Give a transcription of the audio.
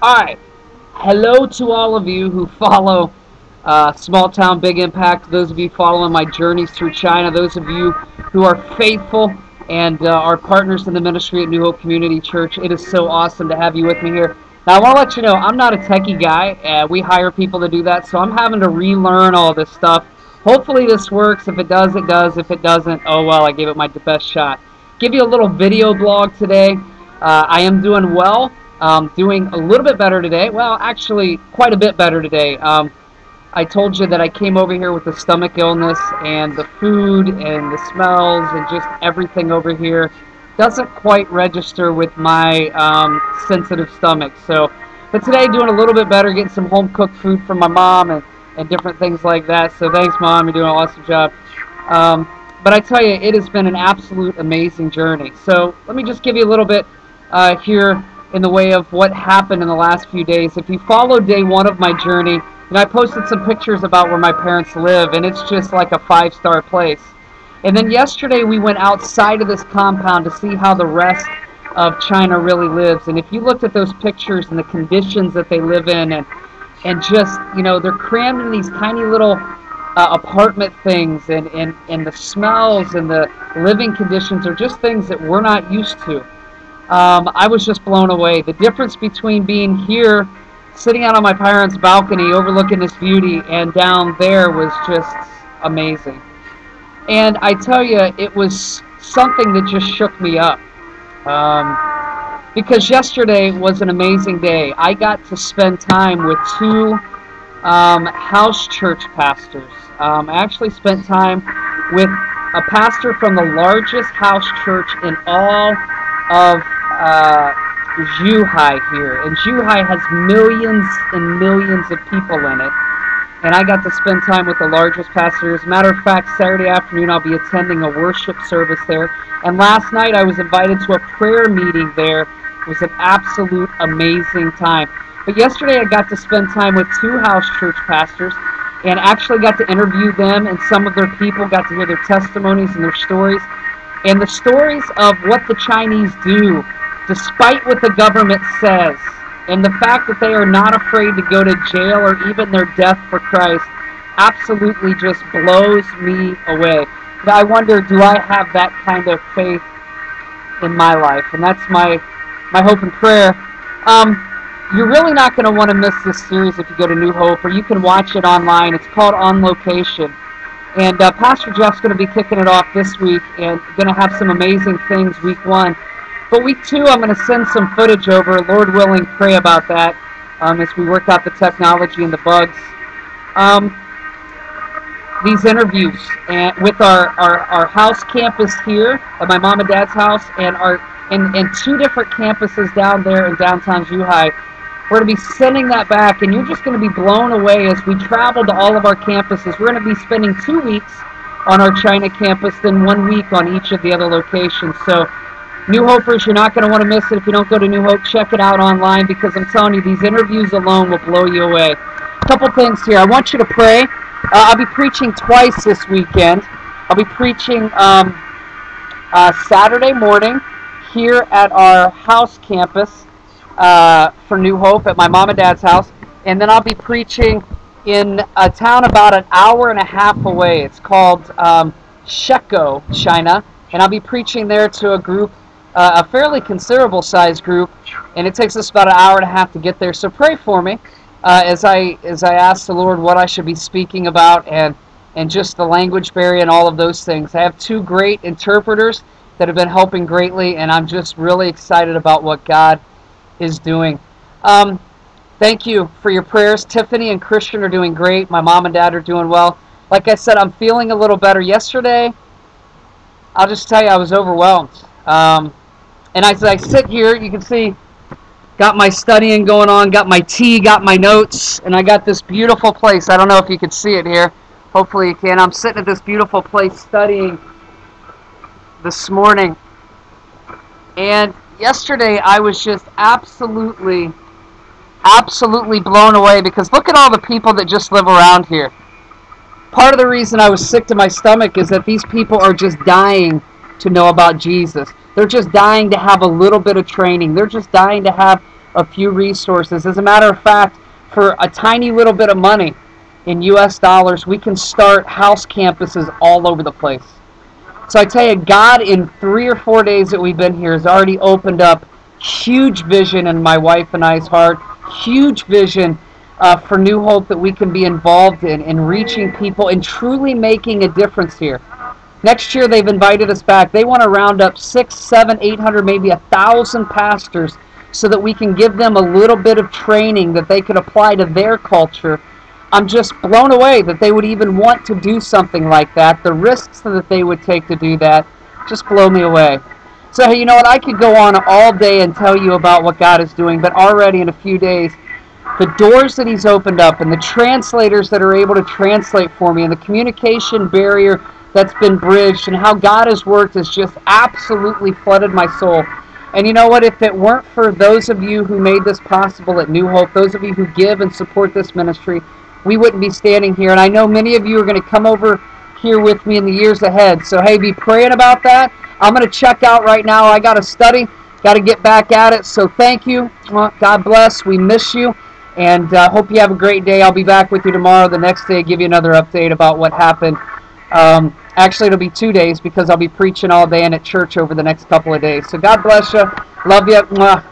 Alright, hello to all of you who follow Small Town Big Impact, those of you following my journeys through China, those of you who are faithful and are partners in the ministry at New Hope Community Church. It is so awesome to have you with me here. Now I want to let you know, I'm not a techie guy. We hire people to do that, so I'm having to relearn all this stuff. Hopefully this works. If it does, it does. If it doesn't, oh well, I gave it my best shot. Give you a little video blog today. I am doing well. Doing a little bit better today. Well, actually, quite a bit better today. I told you that I came over here with a stomach illness, and the food and the smells and just everything over here doesn't quite register with my sensitive stomach. But today, doing a little bit better, getting some home-cooked food from my mom and different things like that. So thanks, Mom. You're doing an awesome job. But I tell you, it has been an absolute amazing journey. So let me just give you a little bit here in the way of what happened in the last few days. If you follow day one of my journey, and I posted some pictures about where my parents live, and it's just like a 5-star place. And then yesterday we went outside of this compound to see how the rest of China really lives. And if you looked at those pictures and the conditions that they live in, and just, you know, they're crammed in these tiny little apartment things, and the smells and the living conditions are just things that we're not used to. I was just blown away. The difference between being here, sitting out on my parents' balcony overlooking this beauty, and down there was just amazing. And I tell you, it was something that just shook me up. Because yesterday was an amazing day. I got to spend time with two house church pastors. I actually spent time with a pastor from the largest house church in all of Zhuhai here, and Zhuhai has millions and millions of people in it, and I got to spend time with the largest pastor. As a matter of fact, Saturday afternoon I'll be attending a worship service there, and last night I was invited to a prayer meeting there. It was an absolute amazing time. But yesterday I got to spend time with two house church pastors and actually got to interview them and some of their people, got to hear their testimonies and their stories, and the stories of what the Chinese do despite what the government says, and the fact that they are not afraid to go to jail or even their death for Christ, absolutely just blows me away. But I wonder, do I have that kind of faith in my life? And that's my hope and prayer. You're really not going to want to miss this series if you go to New Hope, or you can watch it online. It's called On Location. And Pastor Jeff's going to be kicking it off this week and going to have some amazing things week 1. But week 2, I'm going to send some footage over. Lord willing, pray about that as we work out the technology and the bugs. These interviews with our house campus here at my mom and dad's house, and 2 different campuses down there in downtown Zhuhai. We're going to be sending that back, and you're just going to be blown away as we travel to all of our campuses. We're going to be spending 2 weeks on our China campus, then 1 week on each of the other locations. So New Hopers, you're not going to want to miss it. If you don't go to New Hope, check it out online, because I'm telling you, these interviews alone will blow you away. A couple things here. I want you to pray. I'll be preaching twice this weekend. I'll be preaching Saturday morning here at our house campus for New Hope at my mom and dad's house, and then I'll be preaching in a town about an hour and a half away. It's called Sheko, China, and I'll be preaching there to a group, a fairly considerable sized group, and it takes us about an hour and a half to get there. So pray for me as I ask the Lord what I should be speaking about, and just the language barrier and all of those things. I have 2 great interpreters that have been helping greatly, and I'm just really excited about what God is doing. Thank you for your prayers. Tiffany and Christian are doing great. My mom and dad are doing well. Like I said, I'm feeling a little better. Yesterday, I'll just tell you, I was overwhelmed. And as I sit here, you can see, got my studying going on, got my tea, got my notes, and I got this beautiful place. I don't know if you can see it here. Hopefully you can. I'm sitting at this beautiful place studying this morning. And yesterday, I was just absolutely blown away, because look at all the people that just live around here. Part of the reason I was sick to my stomach is that these people are just dying to know about Jesus. They're just dying to have a little bit of training. They're just dying to have a few resources. As a matter of fact, for a tiny little bit of money in US dollars, we can start house campuses all over the place. So I tell you, God, in 3 or 4 days that we've been here, has already opened up huge vision in my wife and I's heart, huge vision for New Hope that we can be involved in reaching people and truly making a difference here. Next year, they've invited us back. They want to round up 600, 700, 800, maybe 1,000 pastors so that we can give them a little bit of training that they could apply to their culture. I'm just blown away that they would even want to do something like that. The risks that they would take to do that just blow me away. So, hey, you know what? I could go on all day and tell you about what God is doing, but already in a few days, the doors that He's opened up and the translators that are able to translate for me and the communication barrier that's been bridged and how God has worked has just absolutely flooded my soul. And you know what? If it weren't for those of you who made this possible at New Hope, those of you who give and support this ministry, we wouldn't be standing here. And I know many of you are going to come over here with me in the years ahead. So, hey, be praying about that. I'm going to check out right now. I got to study, got to get back at it. So thank you. God bless. We miss you. And hope you have a great day. I'll be back with you tomorrow, the next day, give you another update about what happened. Actually, it'll be 2 days because I'll be preaching all day and at church over the next couple of days. So God bless you. Love you. Mwah.